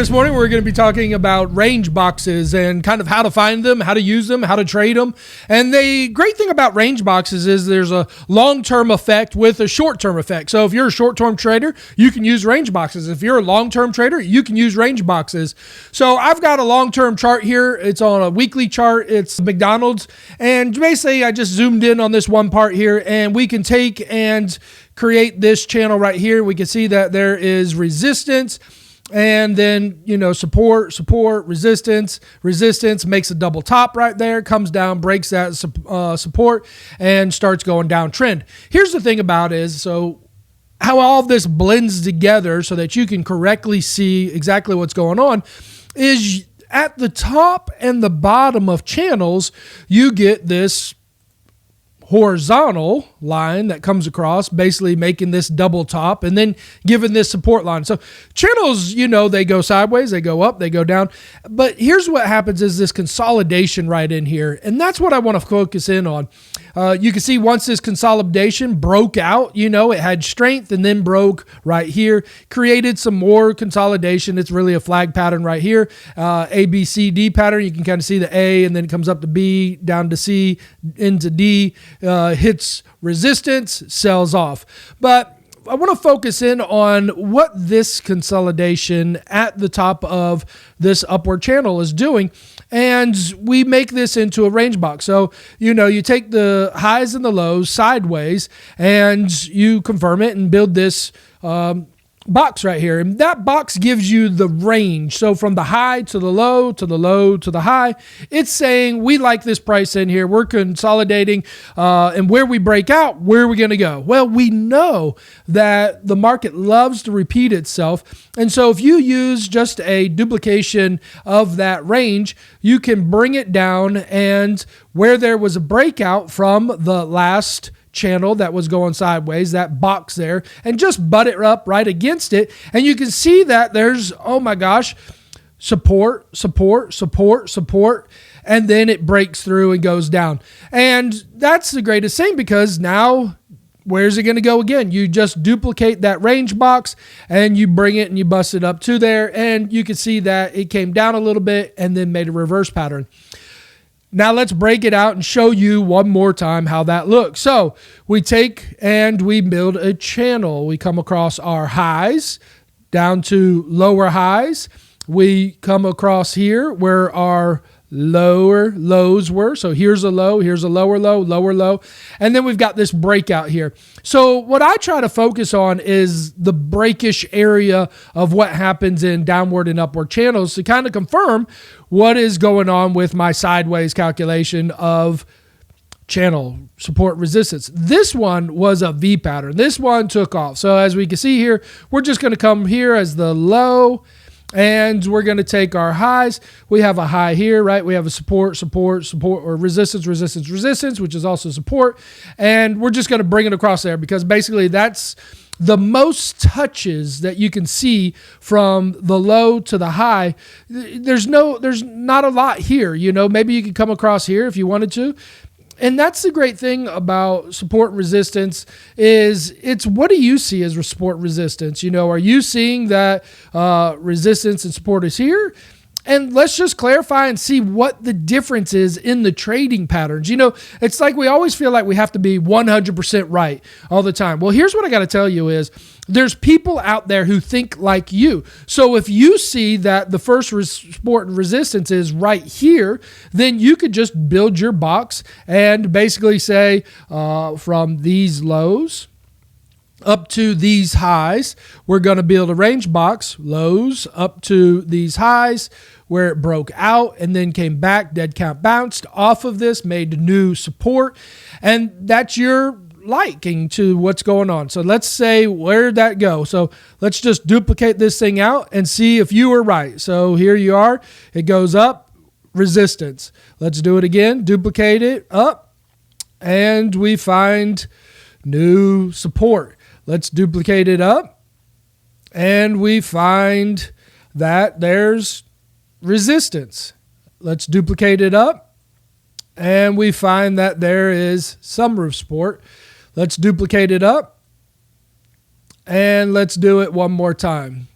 this morning we're going to be talking about range boxes and kind of how to find them, how to use them, how to trade them. And the great thing about range boxes is there's a long-term effect with a short-term effect. So if you're a short-term trader, you can use range boxes. If you're a long-term trader, you can use range boxes. So I've got a long-term chart here. It's on a weekly chart. It's McDonald's. And basically I just zoomed in on this one part here, and we can take and create this channel right here. We can see that there is resistance, and then, support, resistance, makes a double top right there, comes down, breaks that support, and starts going downtrend. Here's the thing about it is, so how all of this blends together so that you can correctly see exactly what's going on is at the top and the bottom of channels, you get this horizontal line that comes across, basically making this double top and then giving this support line. So channels, they go sideways, they go up, they go down. But here's what happens is this consolidation right in here. And that's what I want to focus in on. You can see once this consolidation broke out, it had strength and then broke right here, created some more consolidation. It's really a flag pattern right here. A, B, C, D pattern. You can kind of see the A, and then it comes up to B, down to C, into D, hits resistance, sells off. But I want to focus in on what this consolidation at the top of this upward channel is doing. And we make this into a range box. So, you take the highs and the lows sideways and you confirm it and build this box right here. And that box gives you the range. So from the high to the low, to the low, to the high, it's saying we like this price in here. We're consolidating, and where we break out, where are we going to go? Well, we know that the market loves to repeat itself. And so if you use just a duplication of that range, you can bring it down, and where there was a breakout from the last channel that was going sideways, that box there, and just butt it up right against it. And you can see that there's, oh my gosh, support, and then it breaks through and goes down. And that's the greatest thing, because now where's it going to go again? You just duplicate that range box and you bring it and you bust it up to there, and you can see that it came down a little bit and then made a reverse pattern. Now let's break it out and show you one more time how that looks. So we take and we build a channel. We come across our highs down to lower highs. We come across here where our lower lows were. So here's a low, here's a lower low, and then we've got this breakout here. So what I try to focus on is the breakish area of what happens in downward and upward channels to kind of confirm what is going on with my sideways calculation of channel support resistance. This one was a V pattern. This one took off. So as we can see here, we're just going to come here as the low, and we're going to take our highs. We have a high here, right? We have a support, or resistance, which is also support. And we're just going to bring it across there, because basically that's the most touches that you can see from the low to the high. There's not a lot here. Maybe you could come across here if you wanted to. And that's the great thing about support and resistance is it's what do you see as support and resistance? Are you seeing that resistance and support is here? And let's just clarify and see what the difference is in the trading patterns. It's like we always feel like we have to be 100% right all the time. Well, here's what I got to tell you is there's people out there who think like you. So if you see that the first support and resistance is right here, then you could just build your box and basically say from these lows up to these highs, we're going to build a range box, lows up to these highs where it broke out and then came back, dead count bounced off of this, made new support, and that's your liking to what's going on. So let's say, where'd that go? So let's just duplicate this thing out and see if you were right. So here you are, it goes up, resistance. Let's do it again, duplicate it up, and we find new support. Let's duplicate it up, and we find that there's resistance. Let's duplicate it up, and we find that there is some support. Let's duplicate it up, and let's do it one more time.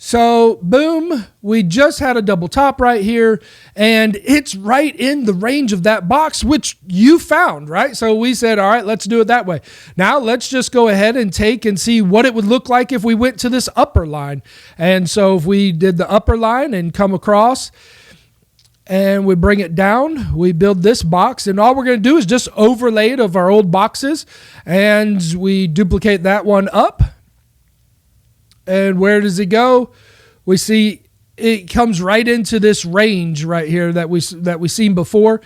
So boom, we just had a double top right here, and it's right in the range of that box, which you found, right? So we said, all right, let's do it that way. Now let's just go ahead and take and see what it would look like if we went to this upper line. And so if we did the upper line and come across and we bring it down, we build this box, and all we're going to do is just overlay it of our old boxes, and we duplicate that one up. And where does it go? We see it comes right into this range right here that we seen before.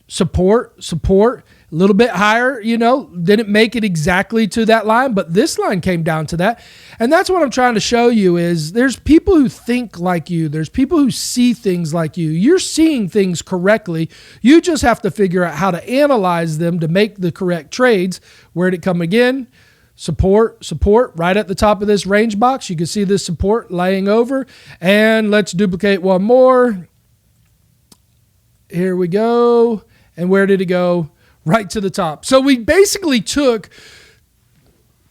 Support, a little bit higher, didn't make it exactly to that line, but this line came down to that. And that's what I'm trying to show you is there's people who think like you. There's people who see things like you. You're seeing things correctly. You just have to figure out how to analyze them to make the correct trades. Where'd it come again? Support right at the top of this range box. You can see this support laying over. And let's duplicate one more. Here we go. And where did it go? Right to the top. So we basically took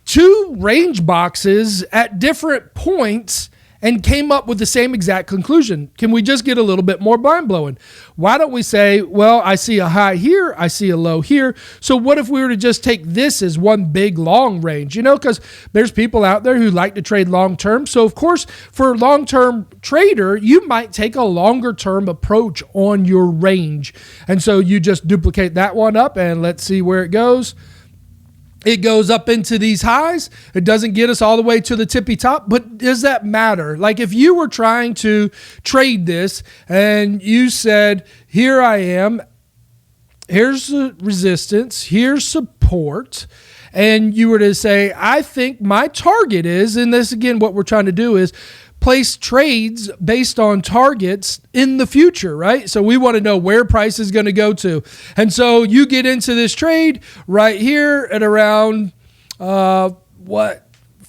two range boxes at different points and came up with the same exact conclusion. Can we just get a little bit more mind-blowing? Why don't we say, well, I see a high here, I see a low here. So what if we were to just take this as one big long range? Because there's people out there who like to trade long-term. So of course, for a long-term trader, you might take a longer-term approach on your range. And so you just duplicate that one up, and let's see where it goes. It goes up into these highs. It doesn't get us all the way to the tippy top, but does that matter? Like if you were trying to trade this and you said, here I am, here's the resistance, here's support, and you were to say, I think my target is, and this again, what we're trying to do is place trades based on targets in the future, right? So we want to know where price is going to go to. And so you get into this trade right here at around,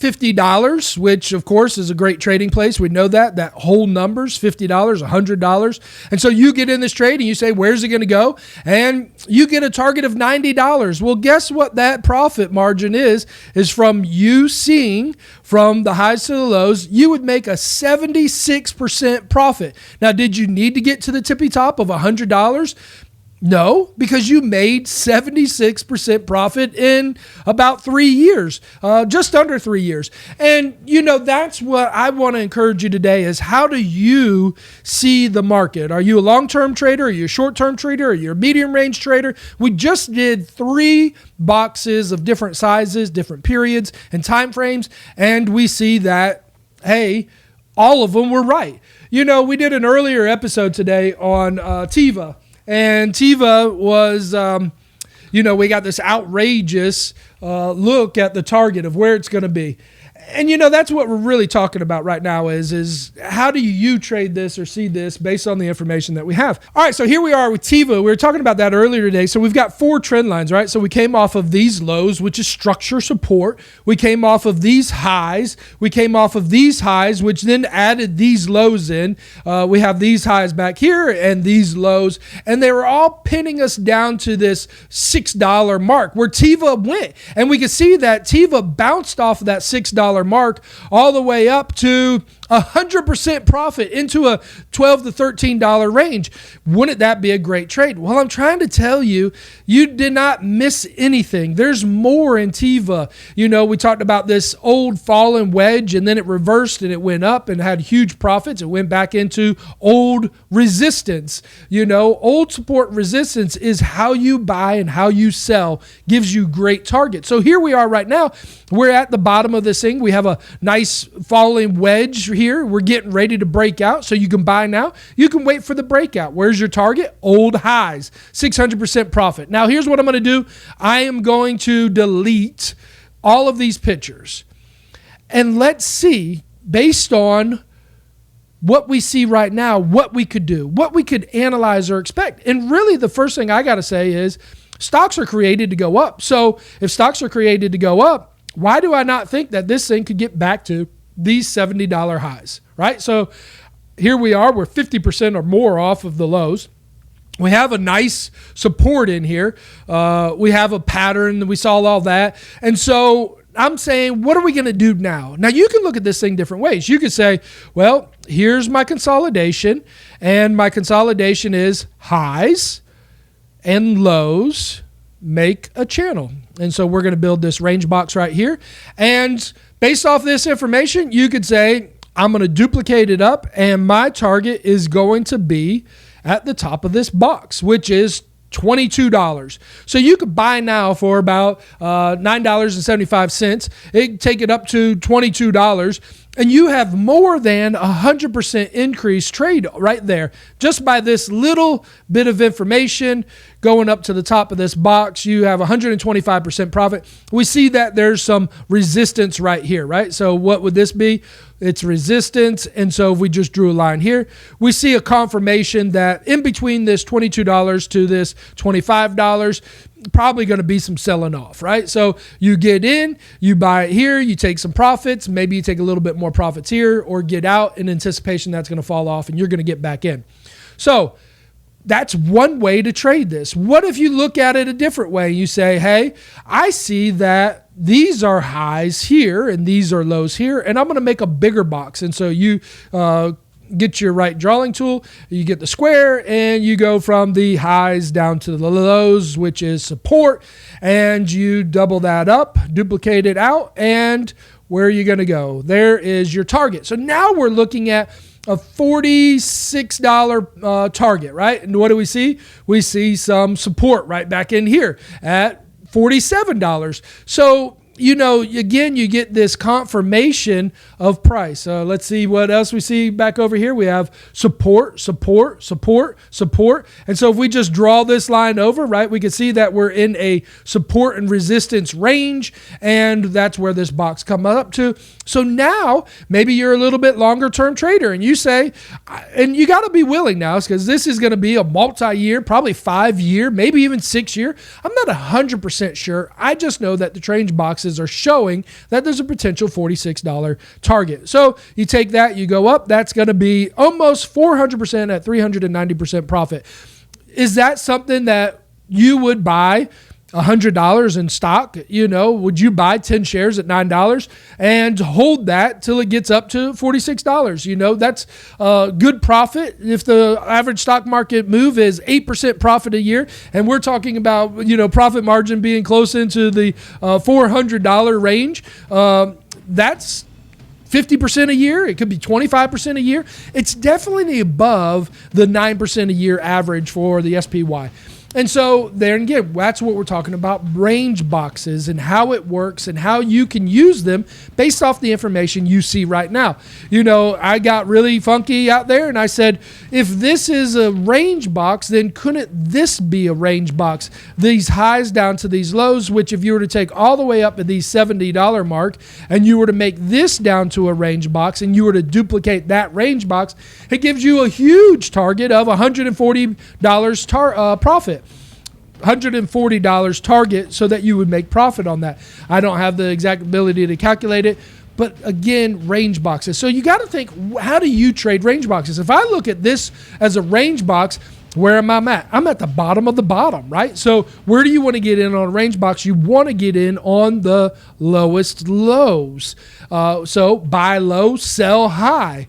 $50, which of course is a great trading place. We know that whole number's $50, $100. And so you get in this trade and you say, where's it going to go? And you get a target of $90. Well, guess what that profit margin is from you seeing from the highs to the lows, you would make a 76% profit. Now, did you need to get to the tippy top of $100? No, because you made 76% profit in about 3 years, just under 3 years. And, that's what I want to encourage you today is how do you see the market? Are you a long-term trader? Are you a short-term trader? Are you a medium-range trader? We just did 3 boxes of different sizes, different periods and time frames, and we see that, hey, all of them were right. We did an earlier episode today on TIVA. And TIVA was, we got this outrageous look at the target of where it's going to be. And, that's what we're really talking about right now is how do you trade this or see this based on the information that we have? All right, so here we are with TIVA. We were talking about that earlier today. So we've got 4 trend lines, right? So we came off of these lows, which is structure support. We came off of these highs. We came off of these highs, which then added these lows in. We have these highs back here and these lows. And they were all pinning us down to this $6 mark where TIVA went. And we could see that TIVA bounced off of that $6 mark all the way up to 100% profit into a $12 to $13 range. Wouldn't that be a great trade? Well, I'm trying to tell you, you did not miss anything. There's more in TIVA. We talked about this old fallen wedge, and then it reversed and it went up and had huge profits. It went back into old resistance. Old support resistance is how you buy and how you sell, gives you great targets. So here we are right now. We're at the bottom of this thing. We have a nice falling wedge here. We're getting ready to break out. So you can buy now. You can wait for the breakout. Where's your target? Old highs, 600% profit. Now here's what I'm going to do. I am going to delete all of these pictures. And let's see, based on what we see right now, what we could do, what we could analyze or expect. And really the first thing I got to say is stocks are created to go up. So if stocks are created to go up, why do I not think that this thing could get back to these $70 highs, right? So here we are. We're 50% or more off of the lows. We have a nice support in here. We have a pattern. We saw all that. And so I'm saying, what are we going to do now? Now, you can look at this thing different ways. You could say, well, here's my consolidation, and my consolidation is highs and lows make a channel. And so we're going to build this range box right here. And based off this information, you could say, I'm going to duplicate it up, and my target is going to be at the top of this box, which is $22. So you could buy now for about $9.75. It take it up to $22, and you have more than 100% increase trade right there just by this little bit of information going up to the top of this box. You have 125% profit. We see that there's some resistance right here, right? So what would this be? It's resistance. And so if we just drew a line here, we see a confirmation that in between this $22 to this $25, probably going to be some selling off, right? So you get in, you buy it here, you take some profits, maybe you take a little bit more profits here, or get out in anticipation that's going to fall off and you're going to get back in. So that's one way to trade this. What if you look at it a different way? You say, hey, I see that these are highs here and these are lows here, and I'm going to make a bigger box. And so you get your right drawing tool, you get the square, and you go from the highs down to the lows, which is support, and you double that up, duplicate it out, and where are you going to go? There is your target. So now we're looking at a $46 target, right? And what do we see? We see some support right back in here at $47. So, you know, again, you get this confirmation of price. Let's see what else we see back over here. We have support, support, support, support. And so if we just draw this line over, right, we can see that we're in a support and resistance range, and that's where this box comes up to. So now maybe you're a little bit longer term trader and you say, and you got to be willing now, because this is going to be a multi-year, probably 5-year, maybe even 6-year. I'm not 100% sure. I just know that the range boxes are showing that there's a potential $46 target. So you take that, you go up, that's going to be almost 400% at 390% profit. Is that something that you would buy $100 in stock? You know, would you buy 10 shares at $9 and hold that till it gets up to $46? You know, that's a good profit. If the average stock market move is 8% profit a year, and we're talking about, you know, profit margin being close into the $400 range, that's 50% a year. It could be 25% a year. It's definitely above the 9% a year average for the SPY. And so there again, that's what we're talking about, range boxes and how it works and how you can use them based off the information you see right now. You know, I got really funky out there and I said, if this is a range box, then couldn't this be a range box? These highs down to these lows, which if you were to take all the way up to the $70 mark and you were to make this down to a range box and you were to duplicate that range box, it gives you a huge target of $140 profit. $140 target so that you would make profit on that. I don't have the exact ability to calculate it, but again, range boxes. So you got to think, how do you trade range boxes? If I look at this as a range box, where am I at? I'm at the bottom of the bottom, right? So where do you want to get in on a range box? You want to get in on the lowest lows. So buy low, sell high.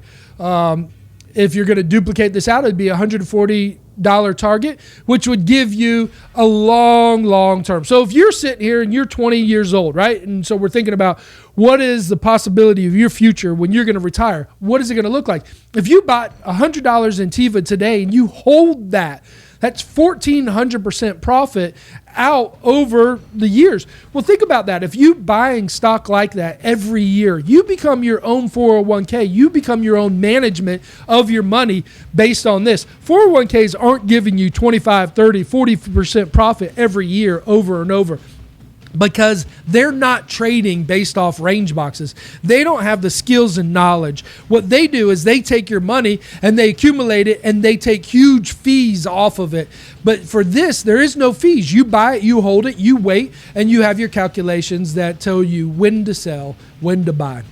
If you're going to duplicate this out, it'd be $140 target, which would give you a long term. So if you're sitting here and you're 20 years old, right? And so we're thinking about what is the possibility of your future when you're going to retire? What is it going to look like? If you bought $100 in TIVA today and you hold that, that's 1,400% profit out over the years. Well, think about that. If you buying stock like that every year, you become your own 401k. You become your own management of your money based on this. 401ks aren't giving you 25, 30, 40% profit every year over and over, because they're not trading based off range boxes. They don't have the skills and knowledge. What they do is they take your money and they accumulate it and they take huge fees off of it. But for this, there is no fees. You buy it, you hold it, you wait, and you have your calculations that tell you when to sell, when to buy.